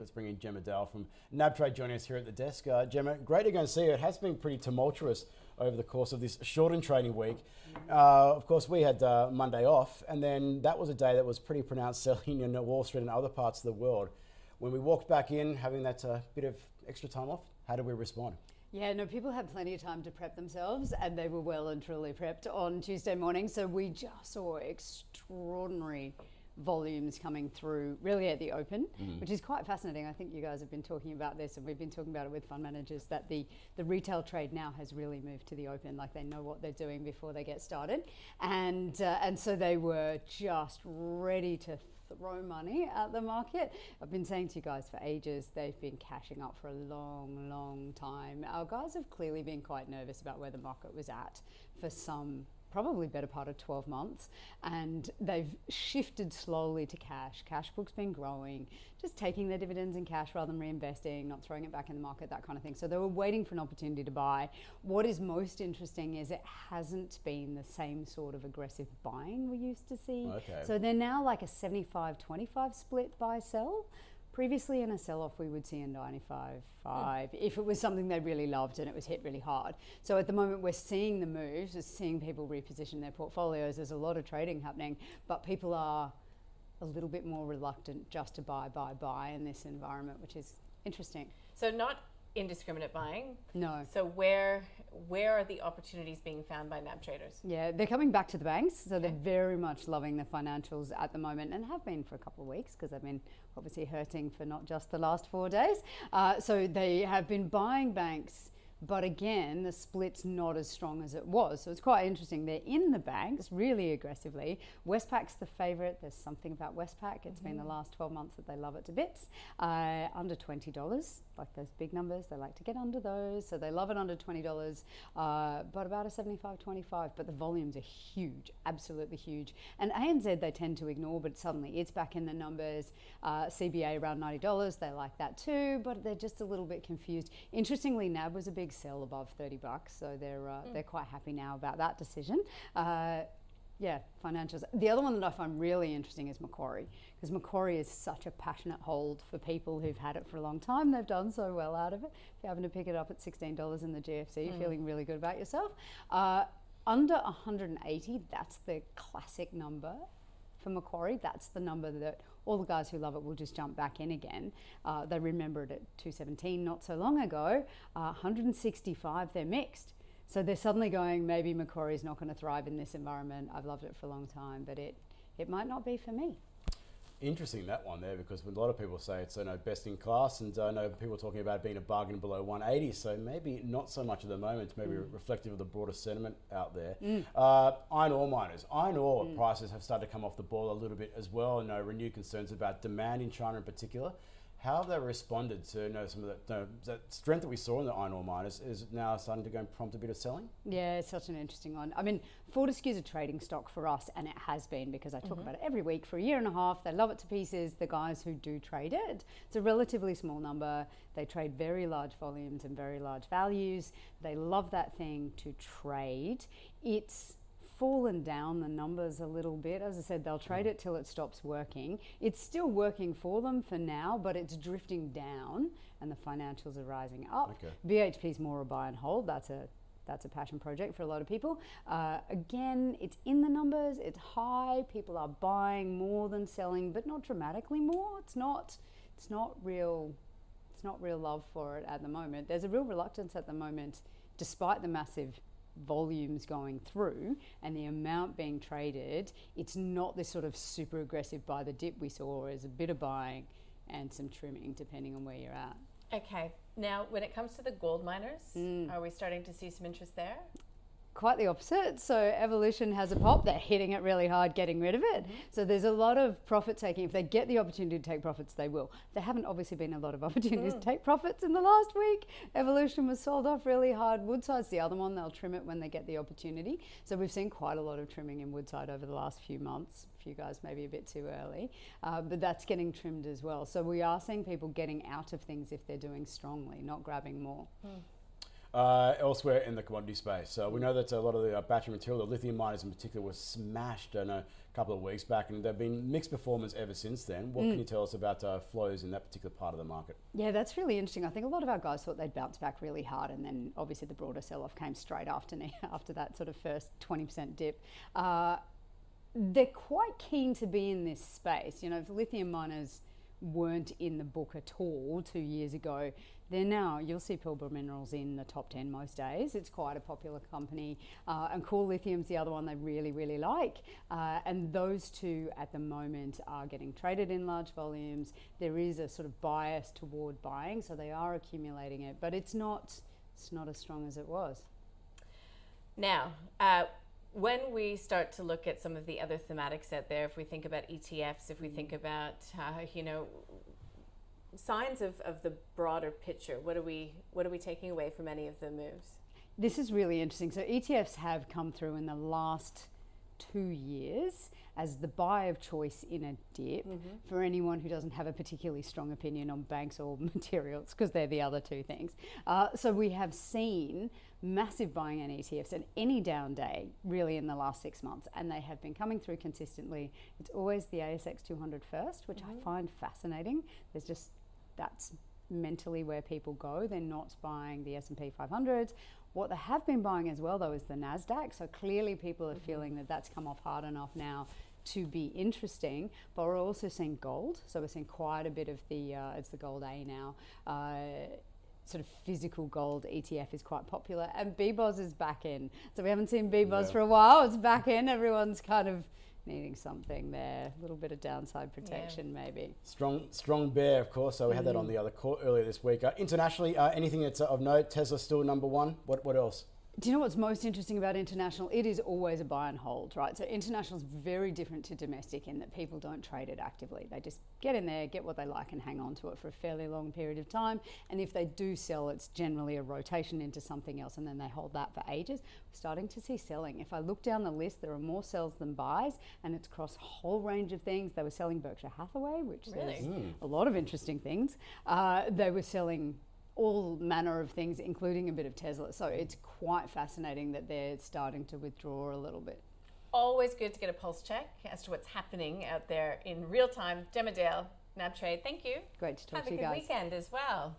Let's bring in Gemma Dale from nabtrade joining us here at the desk. Gemma, great to go and see you. It has been pretty tumultuous over the course of this shortened trading week. Of course, we had Monday off, and then that was a day that was pretty pronounced selling in Wall Street and other parts of the world. When we walked back in, having that bit of extra time off, how did we respond? Yeah, no, people had plenty of time to prep themselves, and they were well and truly prepped on Tuesday morning. So we just saw extraordinary volumes coming through really at the open, which is quite fascinating. I think you guys have been talking about this, and we've been talking about it with fund managers, that the retail trade now has really moved to the open. Like, they know what they're doing before they get started, and so they were just ready to throw money at the market. I've been saying to you guys for ages, they've been cashing up for a long time. Our guys have clearly been quite nervous about where the market was at for some probably better part of 12 months, and they've shifted slowly to cash. Cash book's been growing, just taking their dividends in cash rather than reinvesting, not throwing it back in the market, that kind of thing. So they were waiting for an opportunity to buy. What is most interesting is it hasn't been the same sort of aggressive buying we used to see. Okay. So they're now like a 75-25 split buy-sell. Previously, in a sell-off, we would see a 95-5 if it was something they really loved and it was hit really hard. So at the moment, we're seeing the moves, we're seeing people reposition their portfolios. There's a lot of trading happening, but people are a little bit more reluctant just to buy in this environment, which is interesting. So not indiscriminate buying. No. So where are the opportunities being found by NAB traders? Yeah, they're coming back to the banks, so they're very much loving the financials at the moment, and have been for a couple of weeks, because they've been obviously hurting for not just the last 4 days. So they have been buying banks, but again, the split's not as strong as it was. So it's quite interesting. They're in the banks really aggressively. Westpac's the favourite. There's something about Westpac. It's been the last 12 months that they love it to bits. Under $20, like those big numbers, they like to get under those. So they love it under $20, but about a 75-25. But the volumes are huge, absolutely huge. And ANZ they tend to ignore, but suddenly it's back in the numbers. CBA around $90, they like that too, but they're just a little bit confused. Interestingly, NAB was a big sell above $30, so they're quite happy now about that decision. Yeah, financials. The other one that I find really interesting is Macquarie, because Macquarie is such a passionate hold for people who've had it for a long time. They've done so well out of it. If you're having to pick it up at $16 in the GFC, you're feeling really good about yourself. Under 180, that's the classic number for Macquarie. That's the number that all the guys who love it will just jump back in again. They remember it at 217 not so long ago. 165, they're mixed. So they're suddenly going, maybe Macquarie's not going to thrive in this environment. I've loved it for a long time, but it might not be for me. Interesting, that one there, because a lot of people say it's best in class, and I know people talking about being a bargain below 180, so maybe not so much at the moment, maybe reflective of the broader sentiment out there. Iron ore miners. Iron ore prices have started to come off the ball a little bit as well, and renewed concerns about demand in China in particular. How have they responded to some of that strength that we saw in the iron ore miners is now starting to go and prompt a bit of selling? Yeah, it's such an interesting one. I mean, Fortescue's a trading stock for us, and it has been, because I talk about it every week for a year and a half. They love it to pieces, the guys who do trade it. It's a relatively small number. They trade very large volumes and very large values. They love that thing to trade. It's fallen down the numbers a little bit. As I said, they'll trade it till it stops working. It's still working for them for now, but it's drifting down, and the financials are rising up. Okay. BHP's more a buy and hold. That's a passion project for a lot of people. Again, it's in the numbers. It's high. People are buying more than selling, but not dramatically more. It's not real love for it at the moment. There's a real reluctance at the moment, despite the massive volumes going through and the amount being traded. It's not this sort of super aggressive buy the dip we saw. As a bit of buying and some trimming depending on where you're at. Okay, now when it comes to the gold miners, are we starting to see some interest there? Quite the opposite. So Evolution has a pop. They're hitting it really hard, getting rid of it. So there's a lot of profit taking. If they get the opportunity to take profits, they will. There haven't obviously been a lot of opportunities to take profits in the last week. Evolution was sold off really hard. Woodside's the other one. They'll trim it when they get the opportunity. So we've seen quite a lot of trimming in Woodside over the last few months. A few guys maybe a bit too early, but that's getting trimmed as well. So we are seeing people getting out of things if they're doing strongly, not grabbing more. elsewhere in the commodity space. So we know that a lot of the battery material, the lithium miners in particular, was smashed a couple of weeks back, and they've been mixed performance ever since then. What can you tell us about flows in that particular part of the market? Yeah, that's really interesting. I think a lot of our guys thought they'd bounce back really hard, and then obviously the broader sell-off came straight after that sort of first 20% dip. They're quite keen to be in this space. You know, if lithium miners weren't in the book at all 2 years ago, they're now, you'll see Pilbara Minerals in the top 10 most days. It's quite a popular company. And Core Lithium's the other one they really, really like. And those two at the moment are getting traded in large volumes. There is a sort of bias toward buying, so they are accumulating it, but it's not as strong as it was. Now, when we start to look at some of the other thematics out there, if we think about ETFs, if we think about, signs of the broader picture, what are we taking away from any of the moves? This is really interesting. So ETFs have come through in the last 2 years as the buy of choice in a dip for anyone who doesn't have a particularly strong opinion on banks or materials, because they're the other two things. So we have seen massive buying in ETFs at any down day really in the last 6 months, and they have been coming through consistently. It's always the ASX 200 first, which I find fascinating. That's mentally where people go. They're not buying the S&P 500. What they have been buying as well, though, is the NASDAQ. So clearly people are feeling that that's come off hard enough now to be interesting. But we're also seeing gold. So we're seeing quite a bit of it's the gold A now. Sort of physical gold ETF is quite popular. And BBOS is back in. So we haven't seen BBOS for a while. It's back in. Everyone's kind of needing something there, a little bit of downside protection maybe. Strong bear, of course. So we had that on the other court earlier this week. Internationally, anything that's of note? Tesla still number one. What else? Do you know what's most interesting about international? It is always a buy and hold, right? So international is very different to domestic in that people don't trade it actively. They just get in there, get what they like and hang on to it for a fairly long period of time. And if they do sell, it's generally a rotation into something else and then they hold that for ages. We're starting to see selling. If I look down the list, there are more sells than buys, and it's across a whole range of things. They were selling Berkshire Hathaway, which there's a lot of interesting things. They were selling all manner of things, including a bit of Tesla. So it's quite fascinating that they're starting to withdraw a little bit. Always good to get a pulse check as to what's happening out there in real time. Gemma Dale, nabtrade, thank you. Great to talk to you guys. Have a good weekend as well.